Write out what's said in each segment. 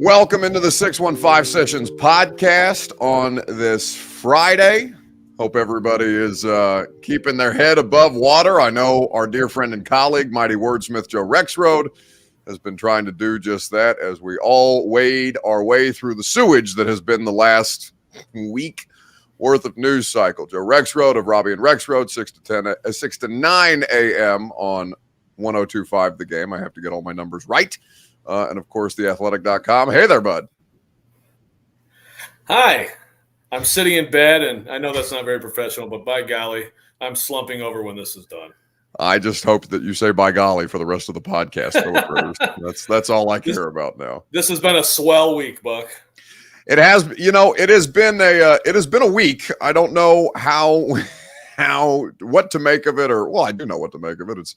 Welcome into the 615 Sessions podcast on this Friday. Hope everybody is keeping their head above water. I know our dear friend and colleague, mighty wordsmith Joe Rexroad, has been trying to do just that as we all wade our way through the sewage that has been the last week worth of news cycle. Joe Rexroad of Robbie and Rexroad, 6 to 9 a.m. on 102.5 The Game. I have to get all my numbers right. And, of course, theathletic.com. Hey there, bud. Hi. I'm sitting in bed, and I know that's not very professional, but by golly, I'm slumping over when this is done. I just hope that you say by golly for the rest of the podcast. That's all I care about now. This has been a swell week, Buck. It has, it has been a week. I don't know what to make of it, I do know what to make of it. It's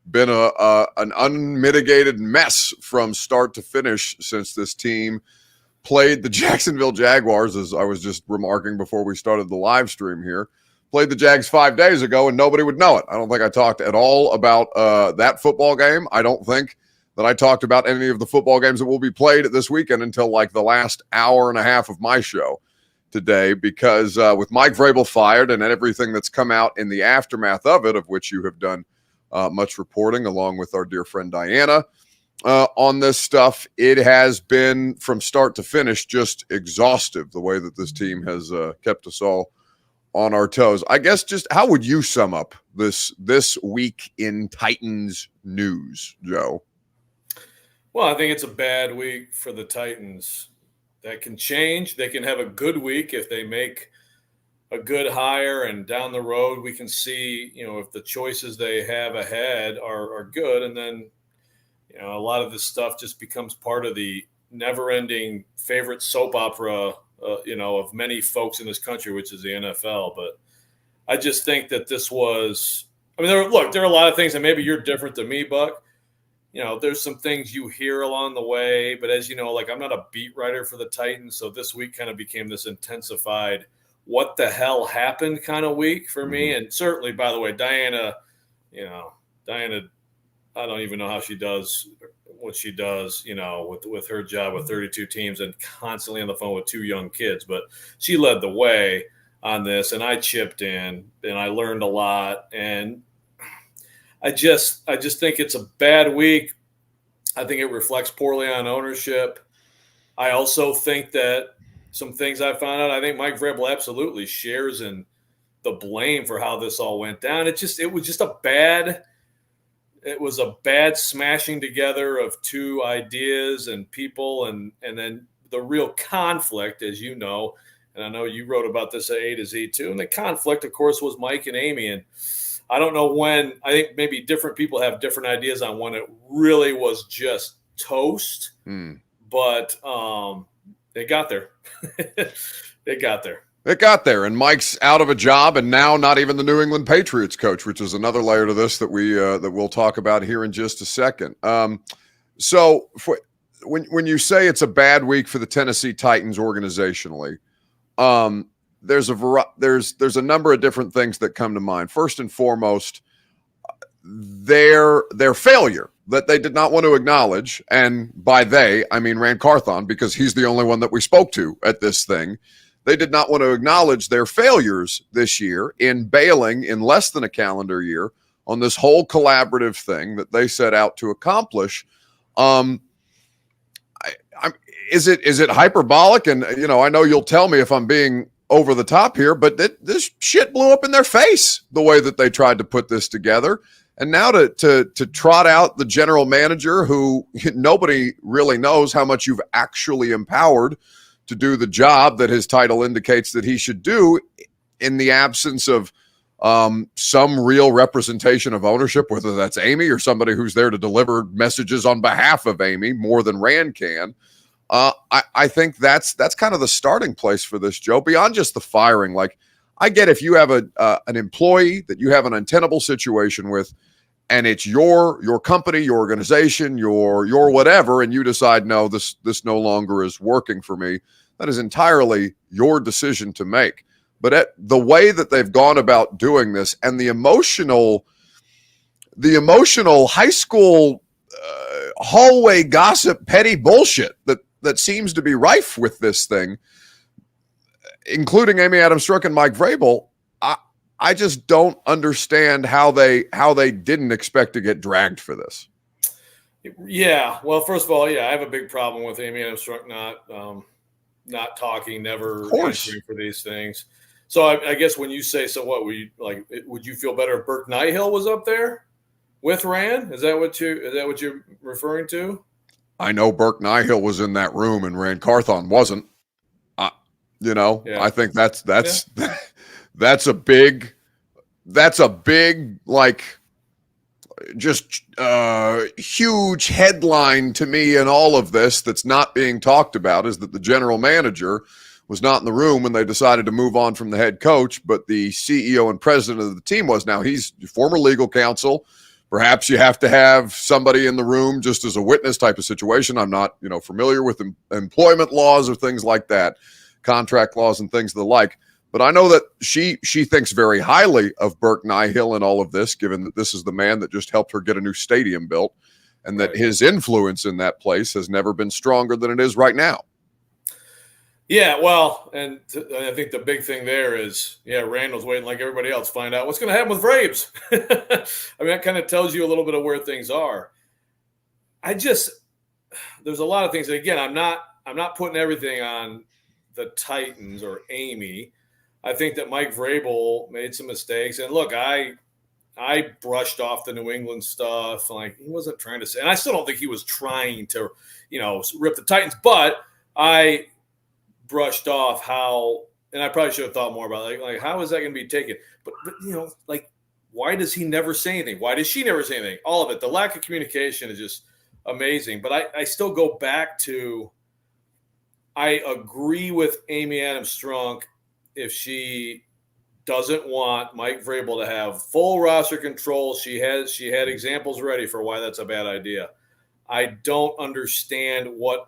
been an unmitigated mess from start to finish since this team played the Jacksonville Jaguars, as I was just remarking before we started the live stream here. Played the Jags 5 days ago, and nobody would know it. I don't think I talked at all about that football game. I don't think that I talked about any of the football games that will be played this weekend until like the last hour and a half of my show today, because with Mike Vrabel fired and everything that's come out in the aftermath of it, of which you have done much reporting along with our dear friend Diana on this stuff, it has been from start to finish just exhaustive the way that this team has kept us all on our toes. I guess just how would you sum up this week in Titans news, Joe? Well, I think it's a bad week for the Titans. That can change. They can have a good week if they make a good hire, and down the road we can see, if the choices they have ahead are good, and then, a lot of this stuff just becomes part of the never-ending favorite soap opera, of many folks in this country, which is the NFL. But I just think that this was – there are a lot of things, and maybe you're different than me, Buck. There's some things you hear along the way, but as you know, I'm not a beat writer for the Titans, so this week kind of became this intensified – what the hell happened kind of week for me. And certainly, by the way, Diana, I don't even know how she does what she does, with her job with 32 teams and constantly on the phone with 2 young kids. But she led the way on this, and I chipped in, and I learned a lot. And I just think it's a bad week. I think it reflects poorly on ownership. I also think that some things I found out, I think Mike Vrabel absolutely shares in the blame for how this all went down. It was a bad smashing together of 2 ideas and people, and then the real conflict, as you know, and I know you wrote about this at A to Z too. And the conflict, of course, was Mike and Amy. And I don't know when. I think maybe different people have different ideas on when it really was just toast. But they got there. It got there, and Mike's out of a job, and now not even the New England Patriots coach, which is another layer to this that we'll talk about here in just a second. So when you say it's a bad week for the Tennessee Titans organizationally, there's a number of different things that come to mind. First and foremost, their failure that they did not want to acknowledge, and by they, I mean Rand Carthon, because he's the only one that we spoke to at this thing. They did not want to acknowledge their failures this year in bailing in less than a calendar year on this whole collaborative thing that they set out to accomplish. Is it hyperbolic? And, I know you'll tell me if I'm being over the top here, but this shit blew up in their face the way that they tried to put this together. And now to trot out the general manager who nobody really knows how much you've actually empowered to do the job that his title indicates that he should do, in the absence of some real representation of ownership, whether that's Amy or somebody who's there to deliver messages on behalf of Amy more than Rand can. I think that's kind of the starting place for this, Joe, beyond just the firing. I get if you have an employee that you have an untenable situation with, and it's your company, your organization, your whatever, and you decide, no, this no longer is working for me. That is entirely your decision to make. But the way that they've gone about doing this, and the emotional high school hallway gossip, petty bullshit that that seems to be rife with this thing, including Amy Adams Strunk and Mike Vrabel, I just don't understand how they didn't expect to get dragged for this. Yeah. Well, first of all, I have a big problem with Amy Adams Strunk not talking, never answering for these things. So I guess when you say, so what, would you feel better if Burke Nihill was up there with Rand? Is that what you're referring to? I know Burke Nihill was in that room and Rand Carthon wasn't. I think that's a big like just huge headline to me in all of this that's not being talked about is that the general manager was not in the room when they decided to move on from the head coach, but the CEO and president of the team was. Now, he's former legal counsel. Perhaps you have to have somebody in the room just as a witness type of situation. I'm not, familiar with employment laws or things like that, contract laws and things of the like. But I know that she thinks very highly of Burke Nihill and all of this, given that this is the man that just helped her get a new stadium built, and that his influence in that place has never been stronger than it is right now. Yeah, well, and I think the big thing there is, Randall's waiting like everybody else to find out what's going to happen with Vrabes. I mean, that kind of tells you a little bit of where things are. There's a lot of things. Again, I'm not putting everything on the Titans or Amy. I think that Mike Vrabel made some mistakes. And look, I brushed off the New England stuff. Like, he wasn't trying to say, and I still don't think he was trying to, rip the Titans, but I brushed off how, and I probably should have thought more about it, like how is that going to be taken? But why does he never say anything? Why does she never say anything? All of it. The lack of communication is just amazing. But I still go back to, I agree with Amy Adams Strunk if she doesn't want Mike Vrabel to have full roster control. She had examples ready for why that's a bad idea. I don't understand what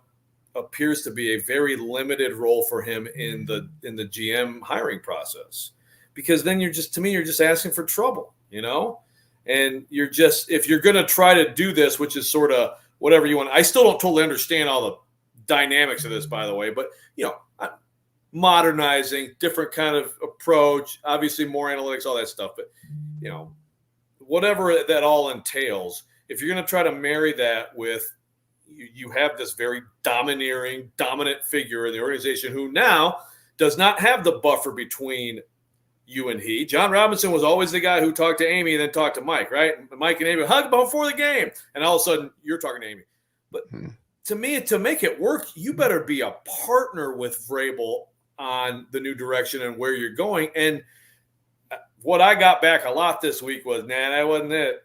appears to be a very limited role for him in the GM hiring process, because then you're just asking for trouble, and if you're going to try to do this, which is sort of whatever you want. I still don't totally understand all the dynamics of this, by the way, but modernizing, different kind of approach, obviously more analytics, all that stuff, but whatever that all entails, if you're going to try to marry that with, you have this very dominant figure in the organization who now does not have the buffer between you and he. John Robinson was always the guy who talked to Amy and then talked to Mike, right? Mike and Amy hug before the game, and all of a sudden you're talking to Amy. But to me, to make it work, you better be a partner with Vrabel on the new direction and where you're going. And what I got back a lot this week was, that wasn't it.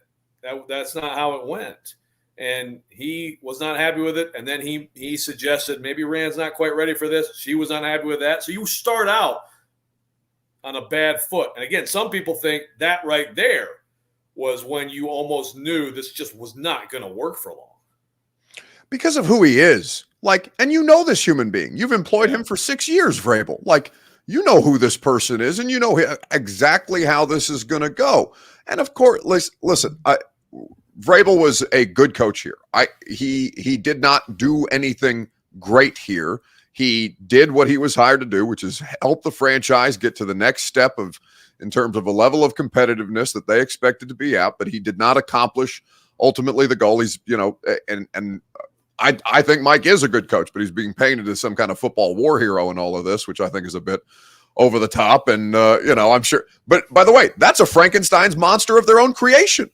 That's not how it went. And he was not happy with it. And then he suggested maybe Rand's not quite ready for this. She was not happy with that. So you start out on a bad foot. And again, some people think that right there was when you almost knew this just was not going to work for long. Because of who he is. And this human being. You've employed him for 6 years, Vrabel. Who this person is, and exactly how this is going to go. And of course, listen, Vrabel was a good coach here. He did not do anything great here. He did what he was hired to do, which is help the franchise get to the next step in terms of a level of competitiveness that they expected to be at, but he did not accomplish ultimately the goal. He's, and I think Mike is a good coach, but he's being painted as some kind of football war hero in all of this, which I think is a bit over the top. And, I'm sure. But by the way, that's a Frankenstein's monster of their own creation.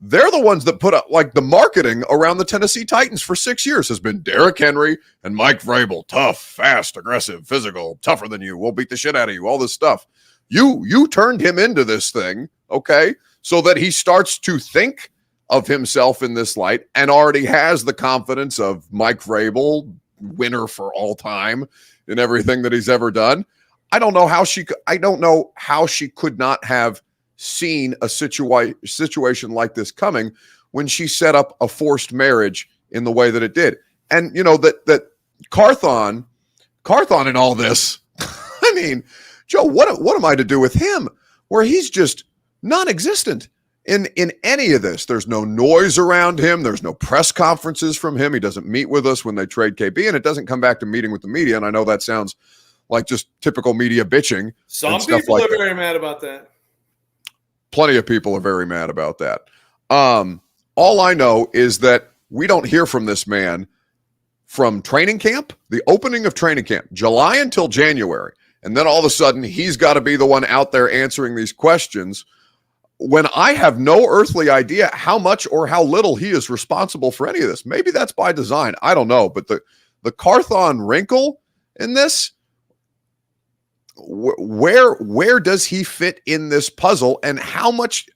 They're the ones that put up the marketing around the Tennessee Titans for 6 years has been Derrick Henry and Mike Vrabel. Tough, fast, aggressive, physical, tougher than you. We'll beat the shit out of you. All this stuff. You turned him into this thing, okay, so that he starts to think of himself in this light and already has the confidence of Mike Vrabel, winner for all time in everything that he's ever done. I don't know how she could not have seen a situation like this coming when she set up a forced marriage in the way that it did. And that Carthon in all this, I mean, Joe, what am I to do with him where he's just non-existent in any of this. There's no noise around him. There's no press conferences from him. He doesn't meet with us when they trade KB, and it doesn't come back to meeting with the media. And I know that sounds like just typical media bitching. Some people like are very mad about that. Plenty of people are very mad about that. All I know is that we don't hear from this man from training camp, the opening of training camp, July until January. And then all of a sudden, he's got to be the one out there answering these questions when I have no earthly idea how much or how little he is responsible for any of this. Maybe that's by design. I don't know. But the Carthon wrinkle in this, where does he fit in this puzzle, and how much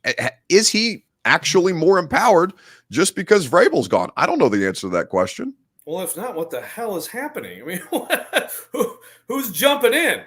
is he actually more empowered just because Vrabel's gone? I don't know the answer to that question. Well, if not, what the hell is happening? I mean, who's jumping in?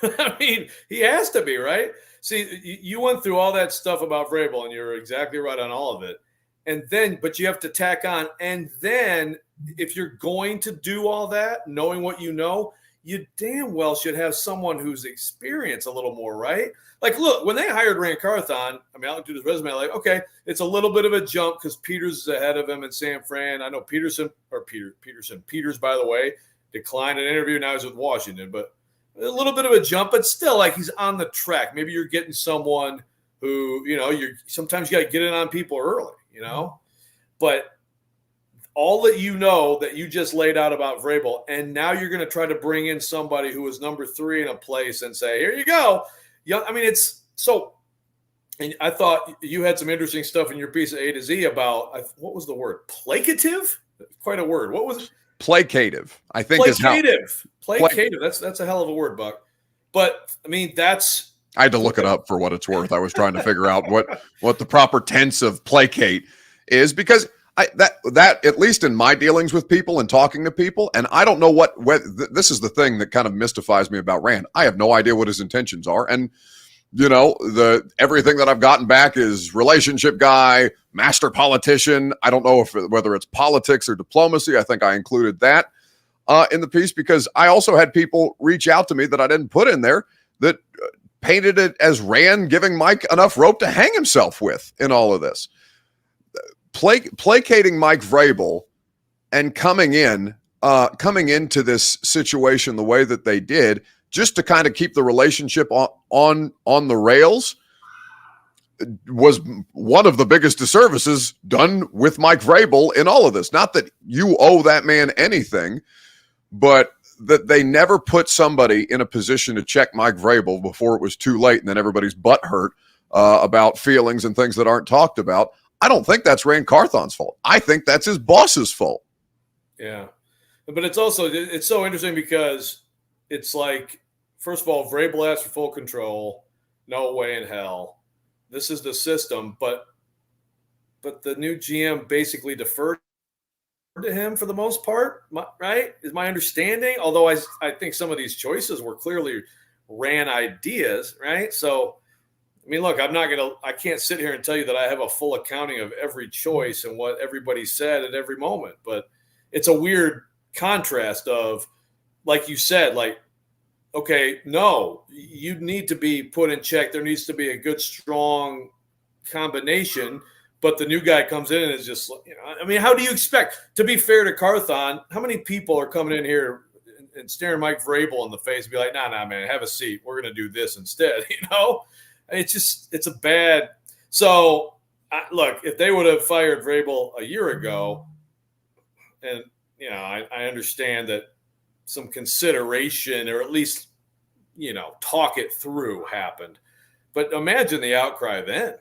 I mean, he has to be, right? See, you went through all that stuff about Vrabel, and you're exactly right on all of it. And then, but you have to tack on. And then, if you're going to do all that, knowing what you know, you damn well should have someone who's experienced a little more, right? Like, look, when they hired Rand Carthon, I mean, I looked at his resume, like, okay, it's a little bit of a jump because Peters is ahead of him and San Fran. I know Peters, by the way, declined an interview. Now he's with Washington, but a little bit of a jump, but still, like, he's on the track. Maybe you're getting someone who, sometimes you got to get in on people early, but all that that you just laid out about Vrabel, and now you're going to try to bring in somebody who is number 3 in a place and say, here you go. Yeah, I mean, it's so – and I thought you had some interesting stuff in your piece of A to Z about what was the word? Placative? Quite a word. What was it? Placative, I think. Placative. That's a hell of a word, Buck. But, I mean, that's – I had to look it up for what it's worth. I was trying to figure out what the proper tense of placate is, because – that at least in my dealings with people and talking to people, and I don't know this is the thing that kind of mystifies me about Rand. I have no idea what his intentions are, and everything that I've gotten back is relationship guy, master politician. I don't know whether it's politics or diplomacy. I think I included that in the piece because I also had people reach out to me that I didn't put in there that painted it as Rand giving Mike enough rope to hang himself with in all of this. Placating Mike Vrabel and coming into this situation the way that they did, just to kind of keep the relationship on the rails, was one of the biggest disservices done with Mike Vrabel in all of this. Not that you owe that man anything, but that they never put somebody in a position to check Mike Vrabel before it was too late, and then everybody's butt hurt about feelings and things that aren't talked about. I don't think that's Rand Carthon's fault. I think that's his boss's fault. Yeah. But it's so interesting because it's like, first of all, Vrabel asked for full control. No way in hell. This is the system. But the new GM basically deferred to him for the most part, right? Is my understanding. Although I think some of these choices were clearly Rand ideas, right? So, I mean, look, I can't sit here and tell you that I have a full accounting of every choice and what everybody said at every moment, but it's a weird contrast of, like you said, like, okay, no, you need to be put in check. There needs to be a good, strong combination, but the new guy comes in and is just, I mean, how do you expect, to be fair to Carthon, how many people are coming in here and staring Mike Vrabel in the face and be like, nah, man, have a seat. We're going to do this instead, It's a bad. So, look, if they would have fired Vrabel a year ago, and, I understand that some consideration or at least, talk it through happened. But imagine the outcry then.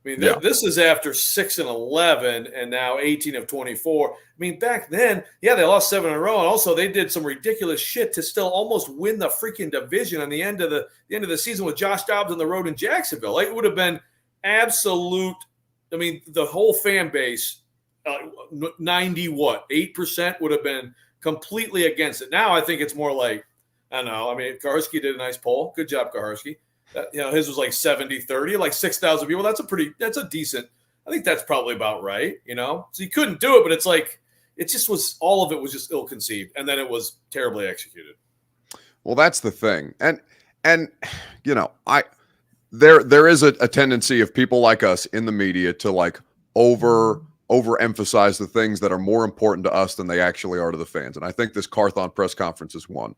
I mean, This is after 6-11 and now 18 of 24. I mean, back then, they lost 7 in a row, and also they did some ridiculous shit to still almost win the freaking division on the end of the season with Josh Dobbs on the road in Jacksonville. Like, it would have been absolute. I mean, the whole fan base, 8% would have been completely against it. Now I think it's more like, I don't know. I mean, Kaharski did a nice poll. Good job, Kaharski. His was like 70-30, like 6,000 people. That's a decent. I think that's probably about right, So you couldn't do it, but it's like, it just was, all of it was just ill-conceived, and then it was terribly executed. Well, that's the thing. And there is a tendency of people like us in the media to like overemphasize the things that are more important to us than they actually are to the fans. And I think this Carthon press conference is one.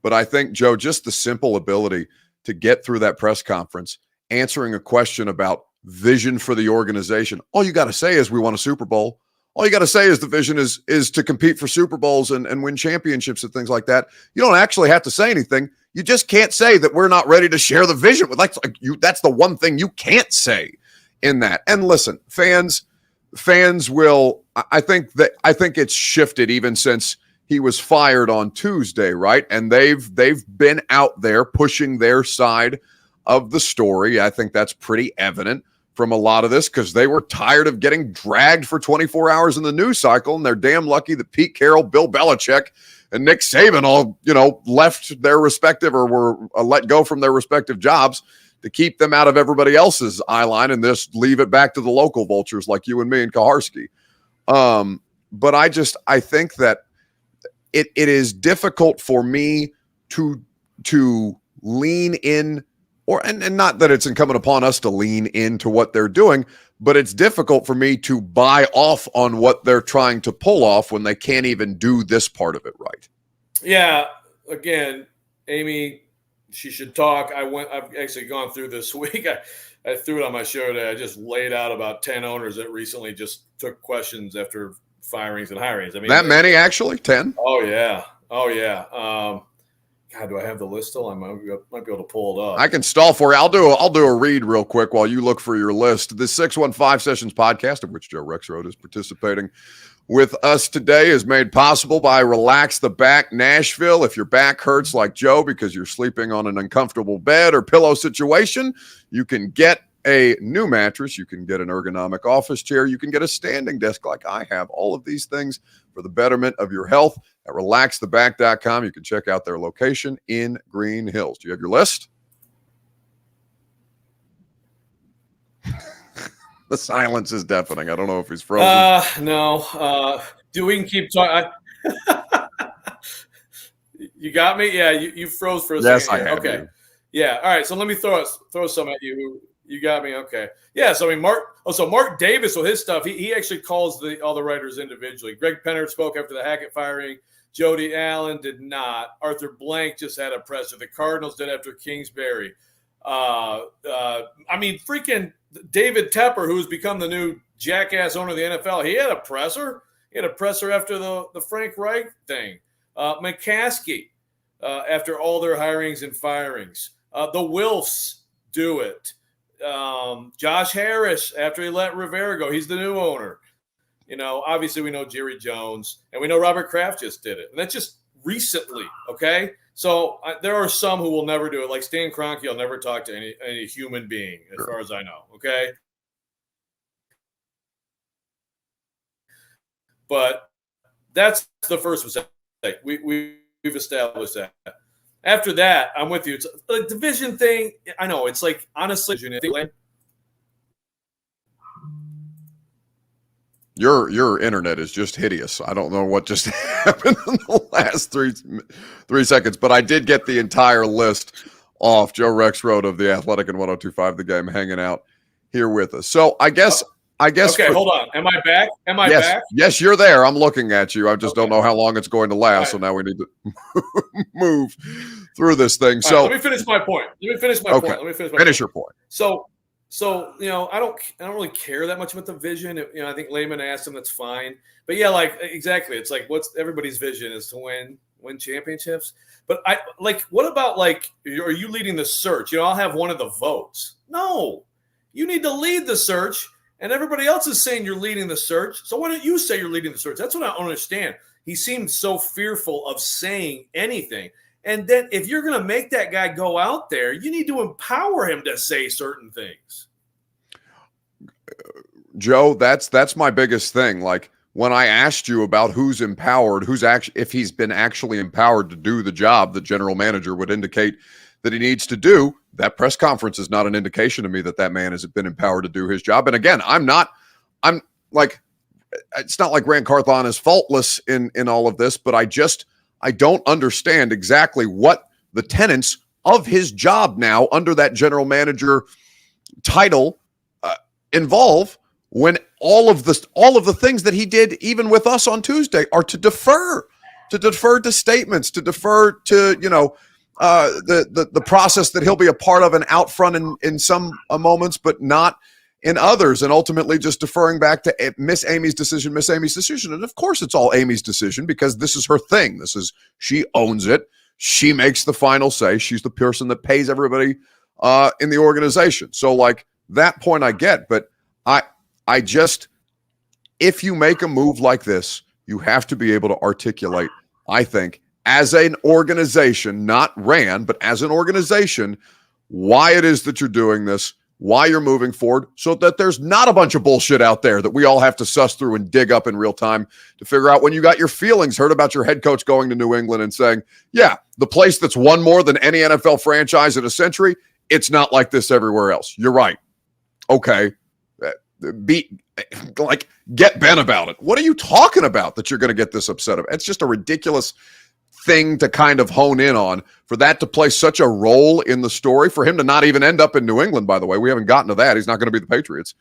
But I think, Joe, just the simple ability to get through that press conference, answering a question about vision for the organization. All you got to say is we want a Super Bowl. All you got to say is the vision is to compete for Super Bowls and win championships and things like that. You don't actually have to say anything. You just can't say that we're not ready to share the vision with like you. That's the one thing you can't say in that. And listen, fans will. I think it's shifted even since he was fired on Tuesday, right? And they've been out there pushing their side of the story. I think that's pretty evident from a lot of this because they were tired of getting dragged for 24 hours in the news cycle, and they're damn lucky that Pete Carroll, Bill Belichick, and Nick Saban all, left their respective or were let go from their respective jobs to keep them out of everybody else's eye line and just leave it back to the local vultures like you and me and Kaharski. But I think that it is difficult for me to lean in and not that it's incumbent upon us to lean into what they're doing, but it's difficult for me to buy off on what they're trying to pull off when they can't even do this part of it right. Yeah. Again, Amy, she should talk. I've actually gone through this week. I threw it on my show today. I just laid out about 10 owners that recently just took questions after firings and hirings. I mean, that many actually? 10? Oh yeah. God, do I have the list still? I might be able to pull it up. I can stall for you. I'll do a read real quick while you look for your list. The 615 Sessions podcast, of which Joe Rexrode is participating with us today, is made possible by Relax the Back Nashville. If your back hurts like Joe because you're sleeping on an uncomfortable bed or pillow situation, you can get a new mattress. You can get an ergonomic office chair. You can get a standing desk like I have. All of these things for the betterment of your health at relaxtheback.com. You can check out their location in Green Hills. Do you have your list? The silence is deafening. I don't know if he's frozen. No. We can keep talking. You got me? Yeah, you froze for a second. Yes, I have. Okay. You. Yeah. All right. So let me throw some at you. You got me. Okay. Yeah. So I mean, Mark Davis with his stuff, he actually calls all the writers individually. Greg Penner spoke after the Hackett firing. Jody Allen did not. Arthur Blank just had a presser. The Cardinals did after Kingsbury. Freaking David Tepper, who's become the new jackass owner of the NFL, he had a presser. He had a presser after the Frank Reich thing. McCaskey, after all their hirings and firings. The Wilfs do it. Josh Harris, after he let Rivera go, he's the new owner. Obviously we know Jerry Jones, and we know Robert Kraft just did it. And that's just recently, okay? So there are some who will never do it. Like Stan Kroenke will never talk to any human being, as far as I know, okay? But that's the first mistake. We've established that. After that, I'm with you. It's a division thing. I know. It's like, honestly, your internet is just hideous. I don't know what just happened in the last three seconds, but I did get the entire list off. Joe Rexrode of the Athletic and 102.5 The Game hanging out here with us. So I guess. Okay, hold on. Am I back? Back? Yes, you're there. I'm looking at you. I just don't know how long it's going to last. Right. So now we need to move through this thing. So let me finish my point. Finish your point. So I don't really care that much about the vision. I think Lehman asked him, that's fine. But yeah, like exactly. It's like, what's everybody's vision is to win championships. But what about are you leading the search? I'll have one of the votes. No, you need to lead the search. And everybody else is saying you're leading the search. So why don't you say you're leading the search? That's what I don't understand. He seemed so fearful of saying anything. And then if you're going to make that guy go out there, you need to empower him to say certain things. Joe, that's my biggest thing. Like when I asked you about who's empowered, if he's been actually empowered to do the job the general manager would indicate that he needs to do, that press conference is not an indication to me that man has been empowered to do his job. And again, it's not like Grant Carthon is faultless in all of this, but I don't understand exactly what the tenets of his job now under that general manager title involve when all of the things that he did, even with us on Tuesday, are to defer to statements, to defer to the process that he'll be a part of and out front in some moments, but not in others, and ultimately just deferring back to Miss Amy's decision. And of course, it's all Amy's decision because this is her thing. She owns it. She makes the final say. She's the person that pays everybody in the organization. So, like, that point I get, but I just, if you make a move like this, you have to be able to articulate, I think, as an organization, not Rand, but as an organization, why it is that you're doing this, why you're moving forward, so that there's not a bunch of bullshit out there that we all have to suss through and dig up in real time to figure out when you got your feelings hurt about your head coach going to New England and saying, yeah, the place that's won more than any NFL franchise in a century, it's not like this everywhere else. You're right. Okay. Get Ben about it. What are you talking about that you're going to get this upset about? It's just a ridiculous thing to kind of hone in on, for that to play such a role in the story, for him to not even end up in New England, by the way. We haven't gotten to that. He's not going to be the Patriots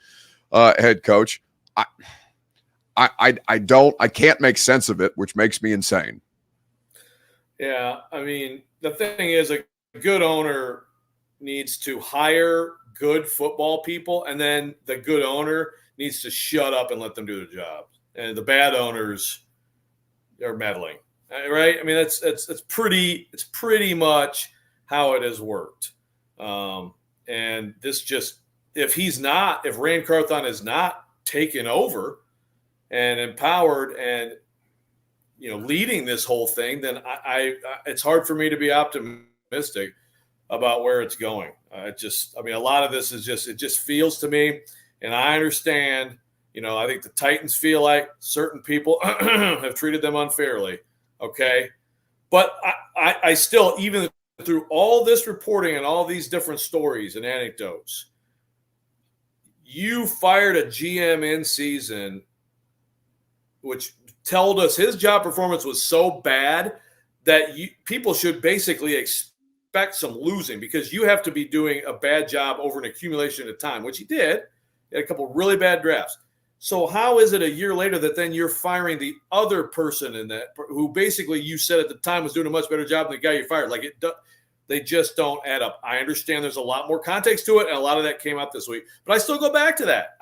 head coach. I can't make sense of it, which makes me insane. Yeah, I mean, the thing is, a good owner needs to hire good football people, and then the good owner needs to shut up and let them do their job. And the bad owners are meddling, right? I mean, it's pretty much how it has worked. And this just, if Rand Carthon is not taken over and empowered and leading this whole thing, then I it's hard for me to be optimistic about where it's going. A lot of this is it just feels to me, and I understand, I think the Titans feel like certain people have treated them unfairly. Okay. But I still, even through all this reporting and all these different stories and anecdotes, you fired a GM in season, which told us his job performance was so bad that people should basically expect some losing, because you have to be doing a bad job over an accumulation of time, which he did. He had a couple really bad drafts. So how is it a year later that then you're firing the other person in that, who basically you said at the time was doing a much better job than the guy you fired? They just don't add up. I understand there's a lot more context to it, and a lot of that came out this week. But I still go back to that.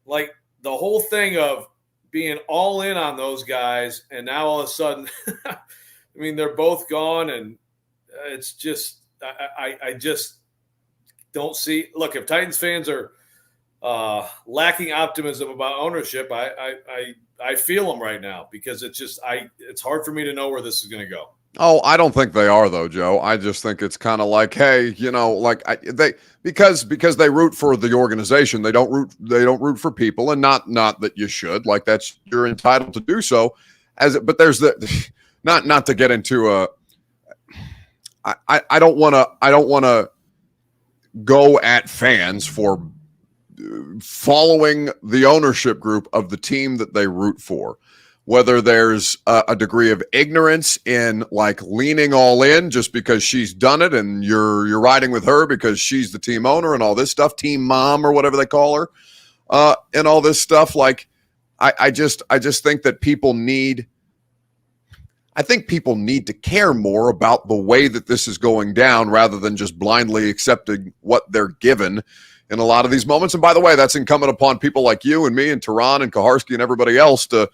The whole thing of being all in on those guys, and now all of a sudden, they're both gone, and it's just, I just don't see. Look, if Titans fans are lacking optimism about ownership, I feel them right now, because it's hard for me to know where this is going to go. Oh, I don't think they are, though, Joe. I just think it's kind of like, hey, because they root for the organization, they don't root for people, and not that you should. Like, you're entitled to do so. But there's not to get into I don't want to go at fans for following the ownership group of the team that they root for, whether there's a degree of ignorance in leaning all in just because she's done it and you're riding with her because she's the team owner and all this stuff, team mom or whatever they call her, and all this stuff. I just think that people need to care more about the way that this is going down, rather than just blindly accepting what they're given in a lot of these moments. And by the way, that's incumbent upon people like you and me and Tehran and Kaharski and everybody else to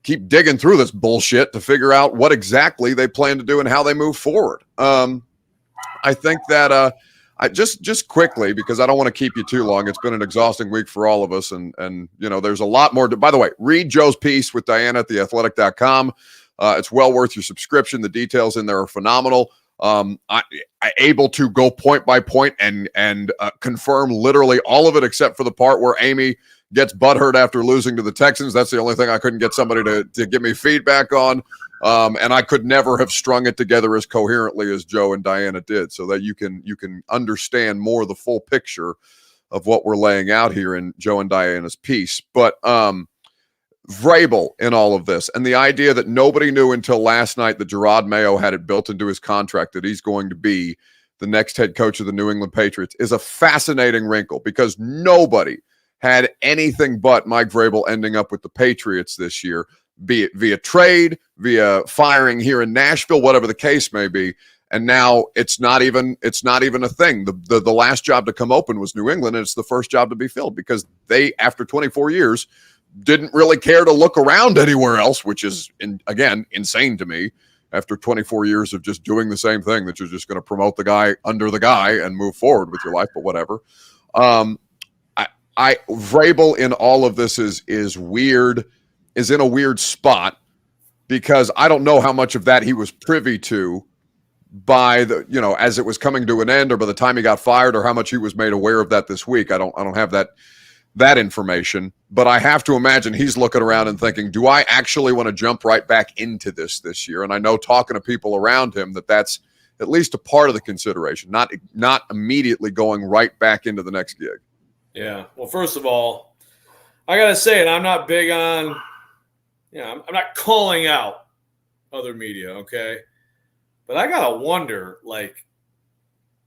keep digging through this bullshit to figure out what exactly they plan to do and how they move forward. I think that I just quickly, because I don't want to keep you too long. It's been an exhausting week for all of us. And there's a lot more by the way, read Joe's piece with Diana at theathletic.com. It's well worth your subscription. The details in there are phenomenal. I able to go point by point and confirm literally all of it, except for the part where Amy gets butthurt after losing to the Texans. That's the only thing I couldn't get somebody to give me feedback on. And I could never have strung it together as coherently as Joe and Diana did, so that you can understand more the full picture of what we're laying out here in Joe and Diana's piece. But Vrabel in all of this, and the idea that nobody knew until last night that Gerard Mayo had it built into his contract that he's going to be the next head coach of the New England Patriots, is a fascinating wrinkle because nobody had anything but Mike Vrabel ending up with the Patriots this year, be it via trade, via firing here in Nashville, whatever the case may be. And now it's not even a thing. The last job to come open was New England, and it's the first job to be filled because they, after 24 years, didn't really care to look around anywhere else, which is, again, insane to me. After 24 years of just doing the same thing, that you're just going to promote the guy under the guy and move forward with your life, but whatever. Vrabel in all of this is weird, is in a weird spot because I don't know how much of that he was privy to by as it was coming to an end or by the time he got fired, or how much he was made aware of that this week. I don't have that information, but I have to imagine he's looking around and thinking, do I actually want to jump right back into this year? And I know, talking to people around him, that's at least a part of the consideration, not immediately going right back into the next gig. Yeah. Well, first of all, I got to say it. I'm not big on, I'm not calling out other media. Okay. But I got to wonder,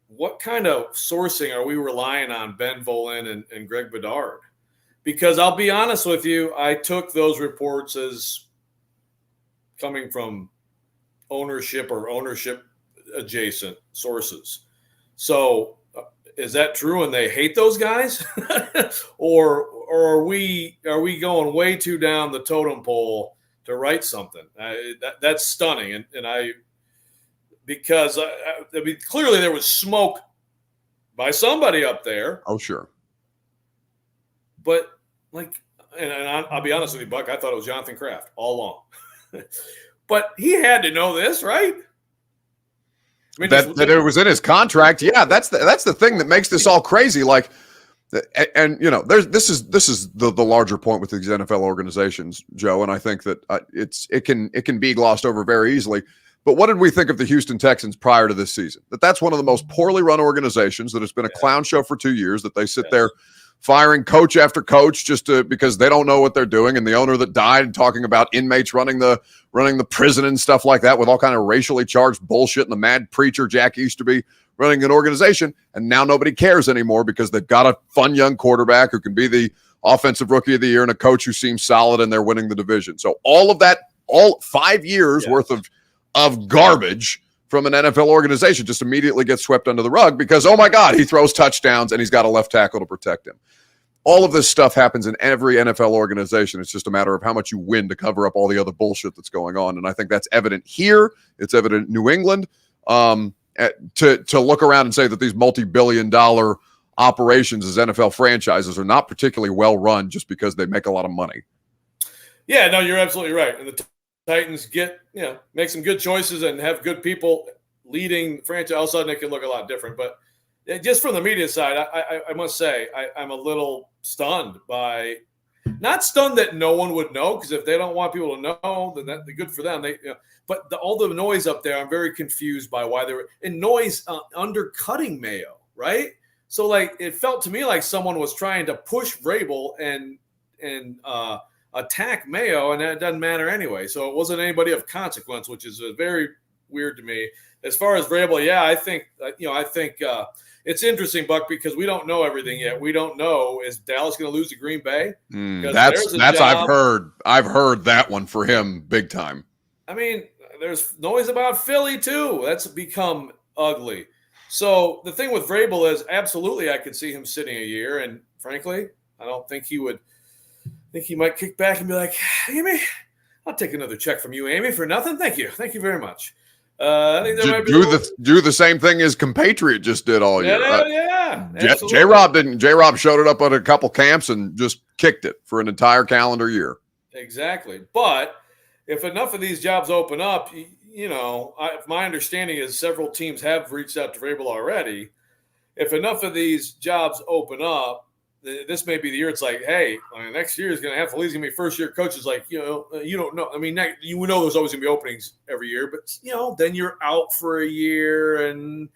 what kind of sourcing are we relying on Ben Volin and Greg Bedard? Because I'll be honest with you, I took those reports as coming from ownership or ownership adjacent sources. So is that true and they hate those guys? or are we going way too down the totem pole to write something? That's stunning. Because clearly there was smoke by somebody up there. Oh, sure. But I'll be honest with you, Buck, I thought it was Jonathan Kraft all along. But he had to know this, right? I mean, that it was in his contract. Yeah, that's the thing that makes this all crazy. This is the larger point with these NFL organizations, Joe, and I think that it can be glossed over very easily. But what did we think of the Houston Texans prior to this season? That's one of the most poorly run organizations, that has been a clown show for 2 years, that they sit there firing coach after coach because they don't know what they're doing, and the owner that died, talking about inmates running the prison and stuff like that with all kind of racially charged bullshit, and the mad preacher Jack Easterby running an organization, and now nobody cares anymore because they've got a fun young quarterback who can be the offensive rookie of the year and a coach who seems solid, and they're winning the division. So all of that, all 5 years worth of garbage from an NFL organization just immediately gets swept under the rug because, oh my God, he throws touchdowns and he's got a left tackle to protect him. All of this stuff happens in every NFL organization. It's just a matter of how much you win to cover up all the other bullshit that's going on. And I think that's evident here. It's evident in New England. To look around and say that these multi-billion-dollar operations as NFL franchises are not particularly well run just because they make a lot of money. Yeah, no, you're absolutely right. And the Titans make some good choices and have good people leading the franchise. All of a sudden, it can look a lot different. But just from the media side, I must say I'm a little stunned by, not stunned that no one would know, because if they don't want people to know, then that's good for them. But all the noise up there, I'm very confused by why they were in noise undercutting Mayo, right? So it felt to me like someone was trying to push Vrabel and attack Mayo, and that doesn't matter anyway. So it wasn't anybody of consequence, which is very weird to me. As far as Vrabel, I think it's interesting, Buck, because we don't know everything yet. We don't know, is Dallas going to lose to Green Bay? That's I've heard that one for him big time. I mean, there's noise about Philly too. That's become ugly. So the thing with Vrabel is, absolutely, I could see him sitting a year, and frankly, I don't think he would. I think he might kick back and be like, Amy, I'll take another check from you, Amy, for nothing. Thank you very much. I think that might be do the same thing as compatriot just did all year. Yeah. J-Rob didn't. J-Rob showed it up at a couple camps and just kicked it for an entire calendar year. Exactly. But if enough of these jobs open up, my understanding is several teams have reached out to Vrabel already. If enough of these jobs open up, this may be the year. It's like, hey, next year is going to have Felice's going to be first-year coaches. You don't know. I mean, you know there's always going to be openings every year, but, then you're out for a year, and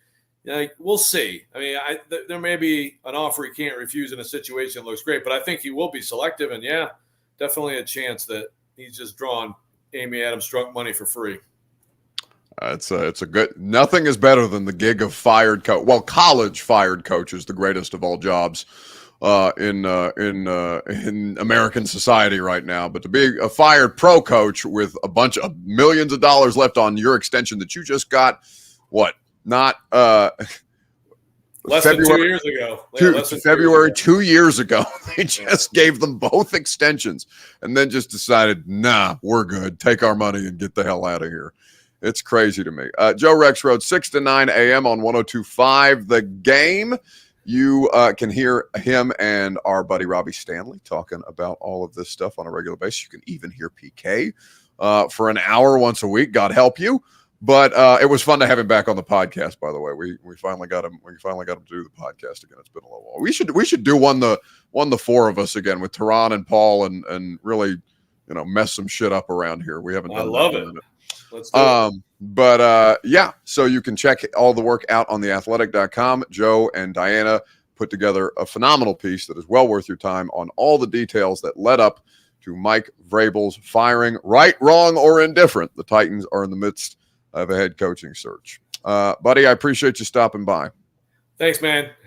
we'll see. I mean, there may be an offer he can't refuse in a situation that looks great, but I think he will be selective, and, definitely a chance that he's just drawn Amy Adams drunk money for free. It's a good. Nothing is better than the gig of fired coach. Well, college fired coach is the greatest of all jobs in American society right now. But to be a fired pro coach with a bunch of millions of dollars left on your extension that you just got, what? Not less February, than 2 years ago. February 2 years ago, they just gave them both extensions and then just decided, nah, we're good. Take our money and get the hell out of here. It's crazy to me. Joe Rex Road, 6 to 9 a.m. on 102.5 The Game. You can hear him and our buddy Robbie Stanley talking about all of this stuff on a regular basis. You can even hear PK for an hour once a week. God help you. But it was fun to have him back on the podcast. By the way, we finally got him. We finally got him to do the podcast again. It's been a little while. We should do one the four of us again with Tehran and Paul and really mess some shit up around here. We haven't. I love it. Let's do it. Yeah, so you can check all the work out on theathletic.com. Joe and Diana put together a phenomenal piece that is well worth your time on all the details that led up to Mike Vrabel's firing. Right, wrong, or indifferent, the Titans are in the midst of a head coaching search. Buddy, I appreciate you stopping by. Thanks, man.